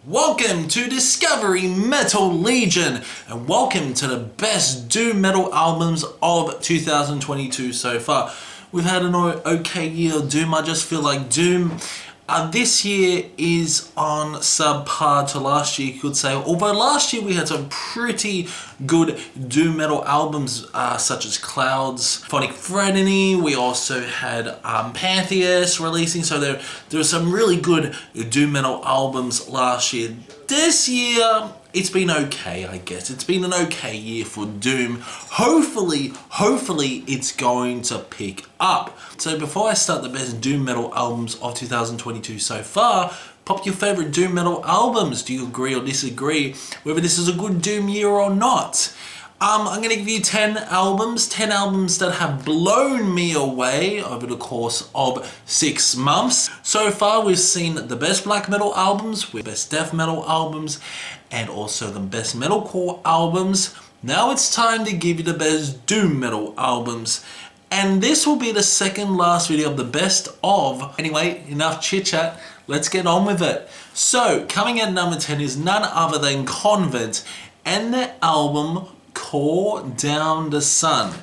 Welcome to Discovery Metal Legion, and welcome to the best doom metal albums of 2022 so far. We've had an okay year of doom. I just feel like doom this year is on subpar to last year, you could say. Although last year we had some pretty good doom metal albums, such as Clouds, Phonic Frenemy. We also had Pàthos releasing, so there were some really good doom metal albums last year. This year, it's been okay, I guess. It's been an okay year for doom. Hopefully it's going to pick up. So before I start the best doom metal albums of 2022 so far, pop your favorite doom metal albums. Do you agree or disagree whether this is a good doom year or not? I'm going to give you 10 albums that have blown me away over the course of 6 months. So far we've seen the best black metal albums, with best death metal albums, and also the best metalcore albums. Now it's time to give you the best doom metal albums. And this will be the second last video of the best of. Anyway, enough chit chat, let's get on with it. So coming at number 10 is none other than Konvent and their album Pour Down the Sun.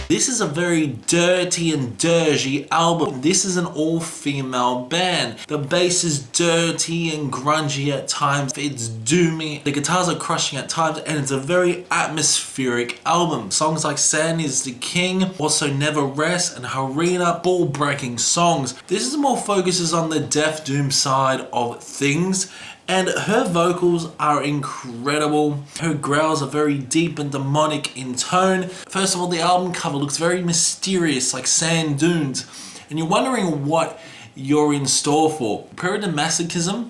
This is a very dirty and dirgy album. This is an all-female band. The bass is dirty and grungy at times. It's doomy. The guitars are crushing at times, and it's a very atmospheric album. Songs like Sand is the King, also Never Rest, and Harina, ball-breaking songs. This is more focuses on the death doom side of things. And her vocals are incredible. Her growls are very deep and demonic in tone. First of all, the album cover looks very mysterious, like sand dunes. And you're wondering what you're in store for. Pyramid Masochism,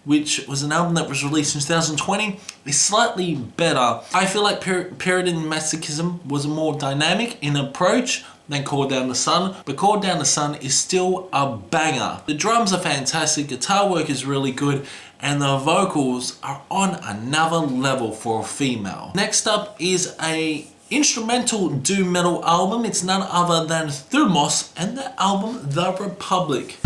which was an album that was released in 2020, is slightly better. I feel like Pyramid Masochism was more dynamic in approach than Pour Down the Sun, but Pour Down the Sun is still a banger. The drums are fantastic, guitar work is really good, and the vocals are on another level for a female. Next up is a instrumental doom metal album. It's none other than Thumos and the album The Republic.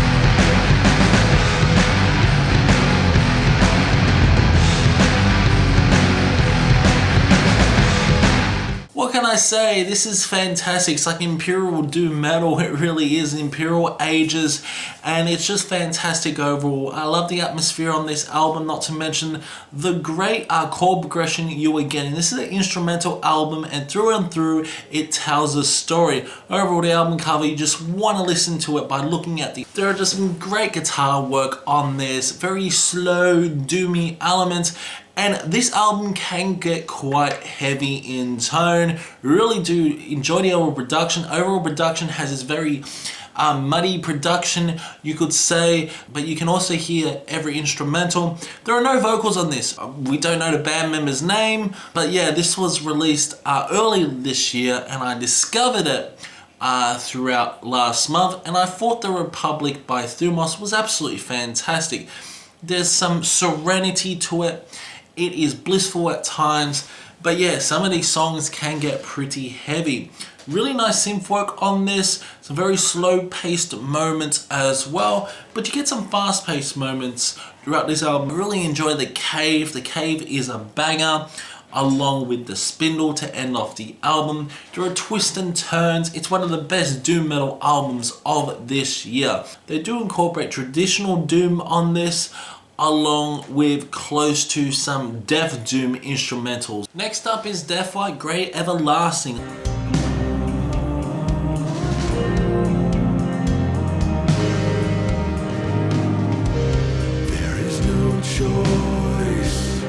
What can I say? This is fantastic. It's like Imperial doom metal. It really is. Imperial ages, and it's just fantastic overall. I love the atmosphere on this album, not to mention the great chord progression you are getting. This is an instrumental album, and through it tells a story. Overall, the album cover, you just want to listen to it by looking at the... There are just some great guitar work on this, very slow, doomy elements. And this album can get quite heavy in tone. Really do enjoy the overall production. Overall production has this very muddy production, you could say, but you can also hear every instrumental. There are no vocals on this. We don't know the band member's name, but yeah, this was released early this year, and I discovered it throughout last month, and I thought The Republic by Thumos was absolutely fantastic. There's some serenity to it. It is blissful at times, but yeah, some of these songs can get pretty heavy. Really nice synth work on this, some very slow-paced moments as well, but you get some fast-paced moments throughout this album. I really enjoy The Cave. The Cave is a banger, along with The Spindle to end off the album. There are twists and turns. It's one of the best doom metal albums of this year. They do incorporate traditional doom on this, along with close to some death doom instrumentals. Next up is Deathwhite, Great Everlasting. There is no choice.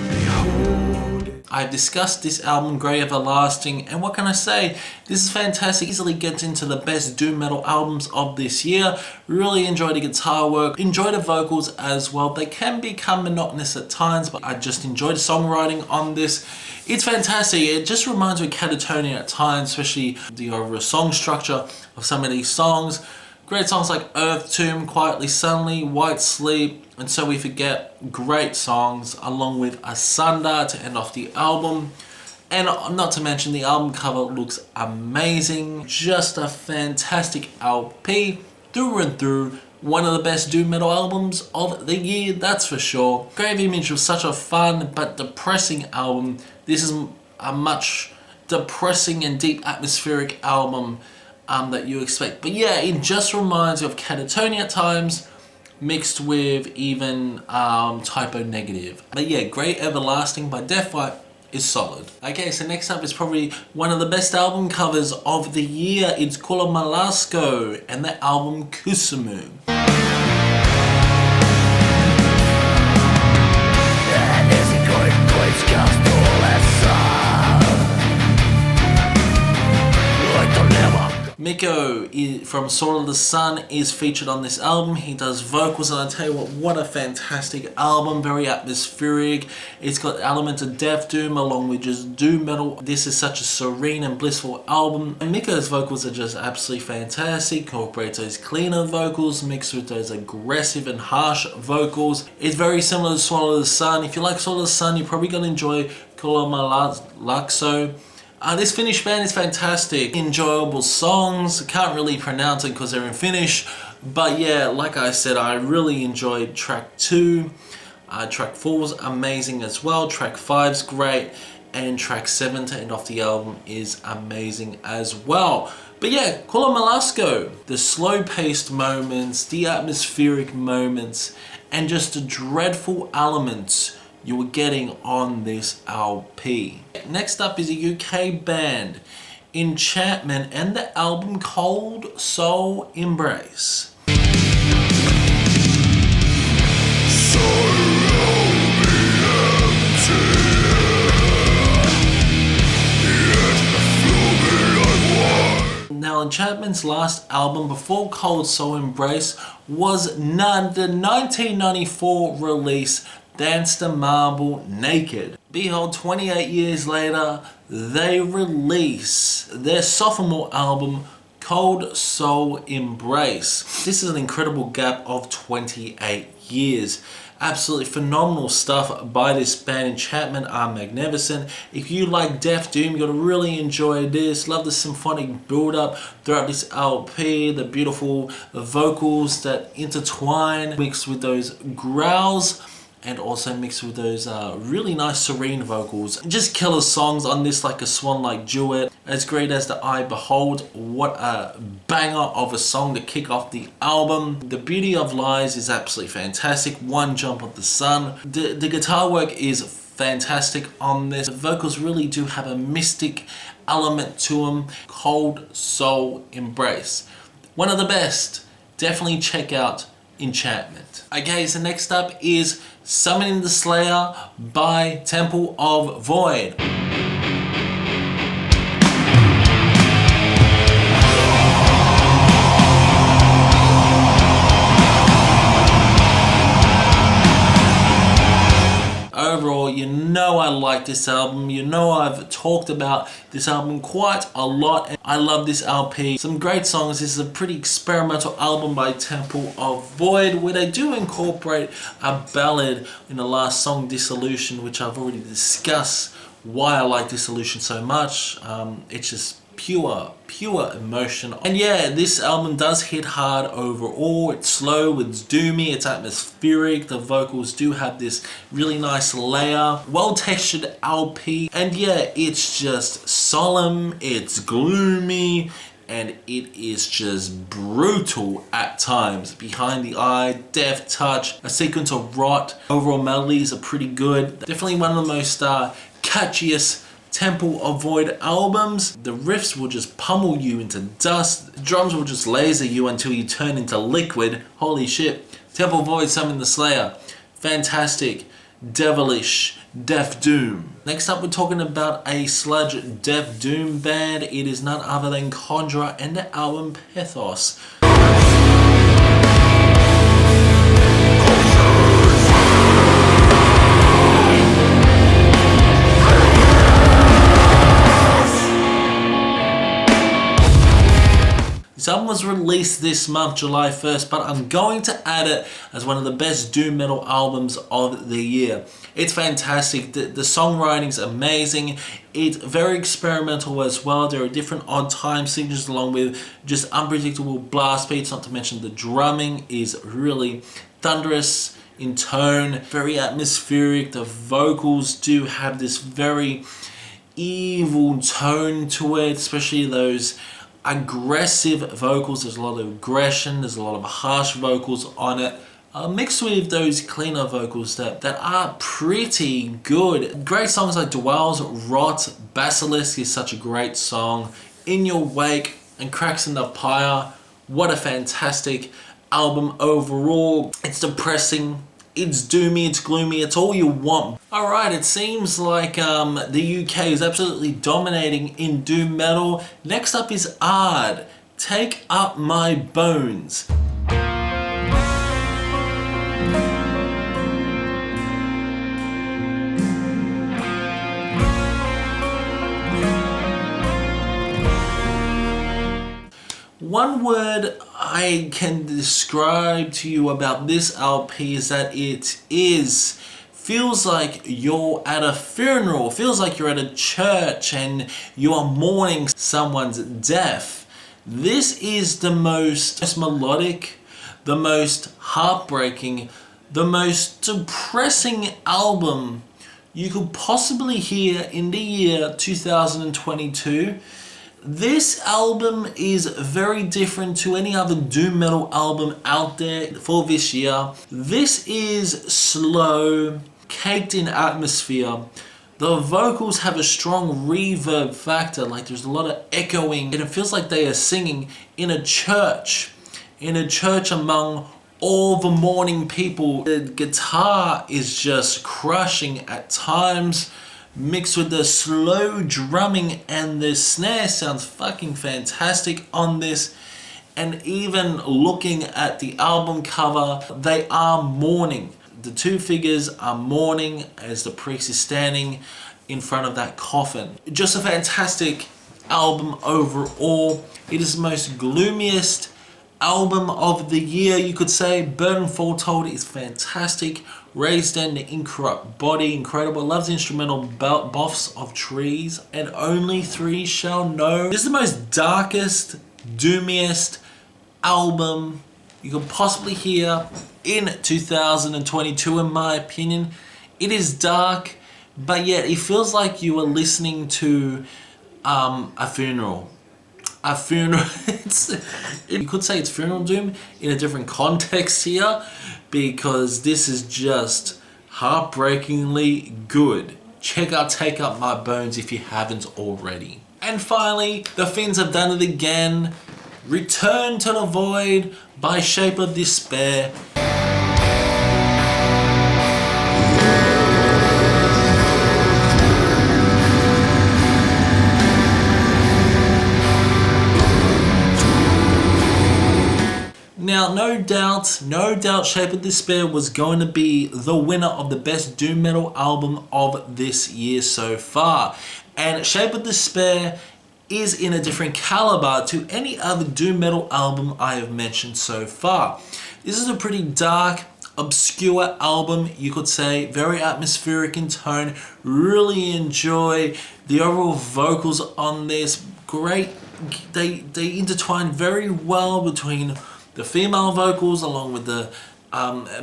Behold. I've discussed this album, Great Everlasting, and what can I say? This is fantastic. Easily gets into the best doom metal albums of this year. Really enjoy the guitar work, enjoy the vocals as well. They can become monotonous at times, but I just enjoy the songwriting on this. It's fantastic. It just reminds me of Catatonia at times, especially the overall song structure of some of these songs. Great songs like Earth Tomb, Quietly Suddenly, White Sleep, and So We Forget. Great songs, along with Asunder to end off the album. And not to mention the album cover looks amazing. Just a fantastic LP through and through. One of the best doom metal albums of the year, that's for sure. Grave Image was such a fun but depressing album. This is a much depressing and deep atmospheric album that you expect. But yeah, it just reminds you of Catatonia at times, mixed with even Typo Negative. But yeah, Great Everlasting by Deathwhite is solid. Okay, so next up is probably one of the best album covers of the year. It's Kuolemanlaakso and the album Kuusumu. Mikko from Sword of the Sun is featured on this album. He does vocals, and I tell you what a fantastic album. Very atmospheric. It's got elements of death doom along with just doom metal. This is such a serene and blissful album. And Mikko's vocals are just absolutely fantastic. Incorporates those cleaner vocals mixed with those aggressive and harsh vocals. It's very similar to Sword of the Sun. If you like Sword of the Sun, you're probably going to enjoy Kuolemanlaakso. This Finnish band is fantastic. Enjoyable songs. Can't really pronounce it because they're in Finnish. But yeah, like I said, I really enjoyed track 2. Track 4 was amazing as well. Track 5's great. And track 7 to end off the album is amazing as well. But yeah, Kuolemanlaakso. The slow-paced moments, the atmospheric moments, and just the dreadful elements you were getting on this LP. Next up is a UK band, Enchantment, and the album Cold Soul Embrace. Now, Enchantment's last album before Cold Soul Embrace was the 1994 release Dance the Marble Naked. Behold, 28 years later, they release their sophomore album, Cold Soul Embrace. This is an incredible gap of 28 years. Absolutely phenomenal stuff by this band. Enchantment are magnificent. If you like Death Doom, you're going to really enjoy this. Love the symphonic build-up throughout this LP, the beautiful vocals that intertwine mixed with those growls, and also mixed with those really nice serene vocals. Just killer songs on this, like a swan-like duet. As great as The Eye Behold, what a banger of a song to kick off the album. The Beauty of Lies is absolutely fantastic. One Jump of the Sun. The guitar work is fantastic on this. The vocals really do have a mystic element to them. Cold Soul Embrace. One of the best. Definitely check out Enchantment. Okay, so next up is Summoning the Slayer by Temple of Void. Overall, you know I like this album. You know I've talked about this album quite a lot. And I love this LP. Some great songs. This is a pretty experimental album by Temple of Void, where they do incorporate a ballad in the last song, Dissolution, which I've already discussed why I like Dissolution so much. It's just pure emotion. And yeah, this album does hit hard overall. It's slow, it's doomy, it's atmospheric. The vocals do have this really nice layer. Well textured LP. And yeah, it's just solemn, it's gloomy, and it is just brutal at times. Behind the Eye, Death Touch, a sequence of Rot. Overall melodies are pretty good. Definitely one of the most catchiest Temple of Void albums. The riffs will just pummel you into dust. The drums will just laser you until you turn into liquid. Holy shit. Temple of Void, Summon the Slayer. Fantastic, devilish Death Doom. Next up, we're talking about a sludge Death Doom band. It is none other than Conjurer and the album Pàthos. This album was released this month, July 1st, but I'm going to add it as one of the best doom metal albums of the year. It's fantastic. The songwriting's amazing. It's very experimental as well. There are different odd time signatures along with just unpredictable blast beats, not to mention the drumming is really thunderous in tone, very atmospheric. The vocals do have this very evil tone to it, especially those aggressive vocals. There's a lot of aggression, there's a lot of harsh vocals on it, mixed with those cleaner vocals that are pretty good. Great songs like Dwell's Rot, Basilisk is such a great song, In Your Wake, and Cracks in the Pyre. What a fantastic album overall. It's depressing, it's doomy, it's gloomy, it's all you want. Alright, it seems like the UK is absolutely dominating in doom metal. Next up is Aard, Take Up My Bones. One word I can describe to you about this LP is that it feels like you're at a funeral, feels like you're at a church and you are mourning someone's death. This is the most melodic, the most heartbreaking, the most depressing album you could possibly hear in the year 2022. This album is very different to any other doom metal album out there for this year. This is slow, caked in atmosphere. The vocals have a strong reverb factor, like there's a lot of echoing, and it feels like they are singing in a church among all the mourning people. The guitar is just crushing at times, mixed with the slow drumming, and the snare sounds fucking fantastic on this. And even looking at the album cover, they are mourning. The two figures are mourning as the priest is standing in front of that coffin. Just a fantastic album overall. It is the most gloomiest album of the year, you could say. Burden Foretold is fantastic. Raised in the Incorrupt Body, incredible. Loves the instrumental buffs of trees, and Only Three Shall Know. This is the most darkest, doomiest album you could possibly hear in 2022, in my opinion. It is dark, but yet it feels like you are listening to a funeral. A funeral. You could say it's funeral doom in a different context here, because this is just heartbreakingly good. Check out Take Up My Bones if you haven't already. And finally, the Finns have done it again. Return to the Void by Shape of Despair. Now, no doubt Shape of Despair was going to be the winner of the best doom metal album of this year so far. And Shape of Despair is in a different caliber to any other doom metal album I have mentioned so far. This is a pretty dark, obscure album, you could say, very atmospheric in tone. Really enjoy the overall vocals on this. Great, they intertwine very well between the female vocals along with the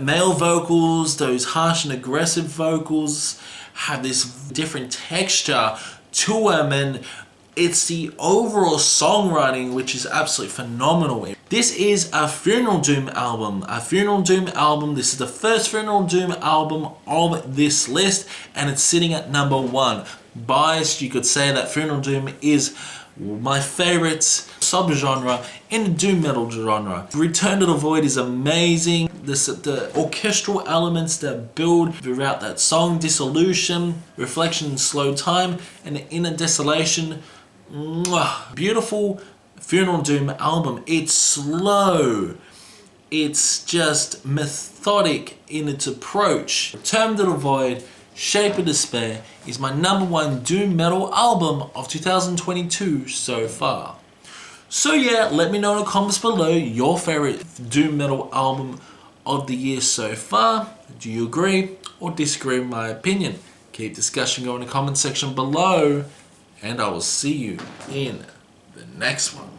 male vocals. Those harsh and aggressive vocals have this different texture to them, and it's the overall songwriting which is absolutely phenomenal. This is a funeral doom album. This is the first funeral doom album of this list, and it's sitting at number 1. Biased, you could say that funeral doom is my favorite subgenre in the doom metal genre. Return to the Void is amazing. The orchestral elements that build throughout that song, Dissolution, Reflection in Slow Time, and the Inner Desolation. Mwah. Beautiful funeral doom album. It's slow. It's just methodic in its approach. Return to the Void, Shape of Despair is my number 1 doom metal album of 2022 so far. So yeah, let me know in the comments below your favorite doom metal album of the year so far. Do you agree or disagree with my opinion? Keep discussion going in the comment section below, and I will see you in the next one.